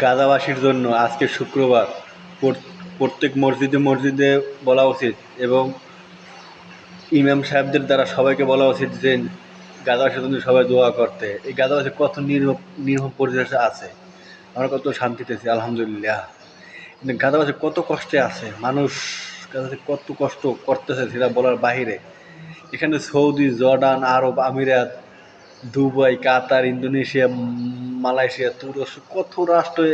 গাজাবাসীর জন্য আজকে শুক্রবার প্রত্যেক মসজিদে মসজিদে বলা উচিত এবং ইমাম সাহেবদের দ্বারা সবাইকে বলা উচিত যে গাজাবাসীর জন্য সবাই দোয়া করতে। এই গাজাবাসী কত নির্মম পরিবেশে আছে, আমরা কত শান্তিতে আছি আলহামদুলিল্লাহ। কিন্তু গাজাবাসী কত কষ্টে আছে, মানুষ গাজাবাসী কত কষ্ট করতেছে সেটা বলার বাহিরে। এখানে সৌদি, জর্ডান, আরব আমিরাত, দুবাই, কাতার, ইন্দোনেশিয়া, মালয়েশিয়া, তুরস্ক কত রাষ্ট্রে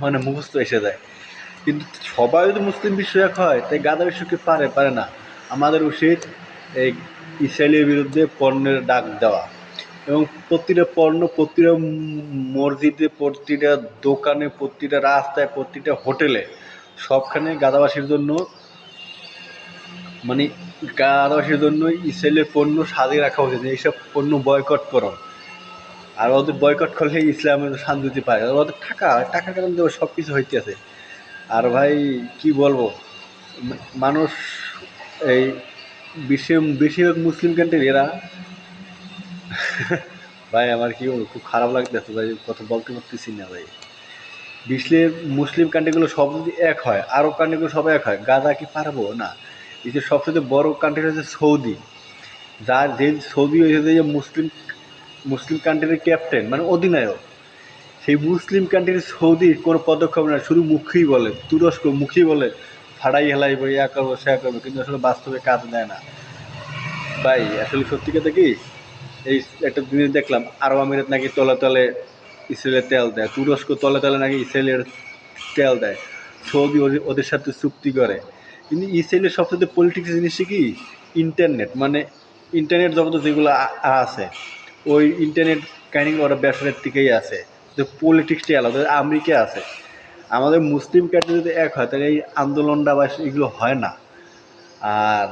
মানে মুখস্থ এসে যায়। কিন্তু সবাই যদি মুসলিম বিশ্ব এক হয়, তাই গাদা বিশ্ব কি পারে না। আমাদের উচিত এই ইসরায়েলের বিরুদ্ধে পণ্যের ডাক দেওয়া এবং প্রতিটা পণ্য প্রতিটা মসজিদে, প্রতিটা দোকানে, প্রতিটা রাস্তায়, প্রতিটা হোটেলে, সবখানে গাদাবাসীর জন্য মানে গাদাবাসীর জন্য ইসরায়েলের পণ্য সাজিয়ে রাখা উচিত। এইসব পণ্য বয়কট করো, আর ওদের বয়কট করলে ইসলামের শান্তি পায়। ওদের টাকার কারণে তো সব কিছু হইতেছে। আর ভাই কি বলবো, মানুষ এই বেশিরভাগ মুসলিম কান্ট্রির এরা ভাই আমার কি বলবো, খুব খারাপ লাগতেছে ভাই, কথা বলতে পারতেছি না ভাই। বিশ্বের মুসলিম কান্ট্রিগুলো সব যদি এক হয়, আরব কান্ট্রিগুলো সব এক হয়, গাজা কি পারবো না? এই যে সবচেয়ে বড় কান্ট্রি হচ্ছে সৌদি, যার যে সৌদি হয়েছে যে মুসলিম কান্ট্রির ক্যাপ্টেন মানে অধিনায়ক, সেই মুসলিম কান্ট্রির সৌদির কোনো পদক্ষেপ না, শুধু মুখেই বলে, তুরস্ক মুখেই বলে ফাড়াই হেলাইব, ইয়া করবো সে করবো, কিন্তু আসলে বাস্তবে কাজ দেয় না ভাই। আসলে সত্যি কথা কি, এই একটা জিনিস দেখলাম, আরব আমিরাত নাকি তলে তলে ইসরায়েলের তেল দেয়, তুরস্ক তলে তলে নাকি ইসরায়েলের তেল দেয়, সৌদি ওদের সাথে চুক্তি করে। কিন্তু ইসরায়েলের সবচেয়ে পলিটিক্স জিনিসটা কি, ইন্টারনেট, মানে ইন্টারনেট জগতে যেগুলো আছে, ওই ইন্টারনেট কাহিনী ওরা ব্যবসার দিকেই আছে, যে পলিটিক্সটাই আলাদা, আমেরিকা আছে। আমাদের মুসলিম কান্ট্রি যদি এক হয়, তাহলে এই আন্দোলনটা বা এগুলো হয় না, আর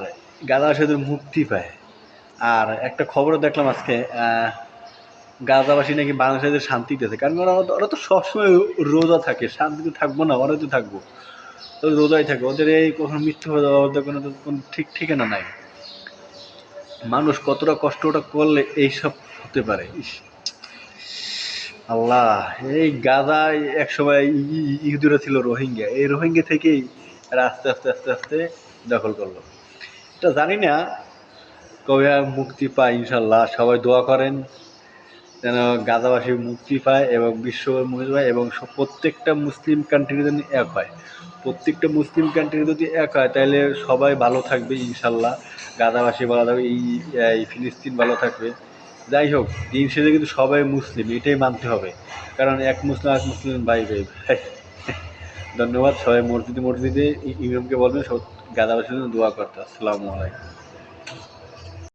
গাজাবাসীদের মুক্তি পায়। আর একটা খবরও দেখলাম আজকে, গাজাবাসী নাকি বাংলাদেশের শান্তিতে আছে, কারণ ওরা তো সবসময় রোজা থাকে, শান্তিতে থাকবো না, ওরা তো থাকবো, তো রোজাই থাকে, ওদের এই কখনো মৃত্যু হয়ে যাওয়া, ওদের কোনো ঠিক ঠিকানা নাই। মানুষ কতটা কষ্ট ওটা করলে এইসব হতে পারে। আল্লাহ, এই গাজায় এক সময় ইহুদিরা ছিল রোহিঙ্গা, এই রোহিঙ্গা থেকেই এরা আস্তে আস্তে আস্তে আস্তে দখল করলো। এটা জানি না কবে আর মুক্তি পায়, ইনশাল্লাহ সবাই দোয়া করেন যেন গাজাবাসী মুক্তি পায় এবং বিশ্ব মুক্তি পায় এবং প্রত্যেকটা মুসলিম কান্ট্রি যেন এক হয়। প্রত্যেকটা মুসলিম কান্ট্রি যদি এক হয়, তাহলে সবাই ভালো থাকবে ইনশাল্লাহ। গাজাবাসী ভালো থাকবে, এই ফিলিস্তিন ভালো থাকবে। যাই হোক, দিন শেষে কিন্তু সবাই মুসলিম, এটাই মানতে হবে, কারণ এক মুসলিম এক মুসলিম ভাই ভাই ভাই। ধন্যবাদ। সবাই মসজিদে মসজিদে ইমামকে বলবেন সব গাজাবাসীর জন্য দোয়া করতে। আসসালামু আলাইকুম।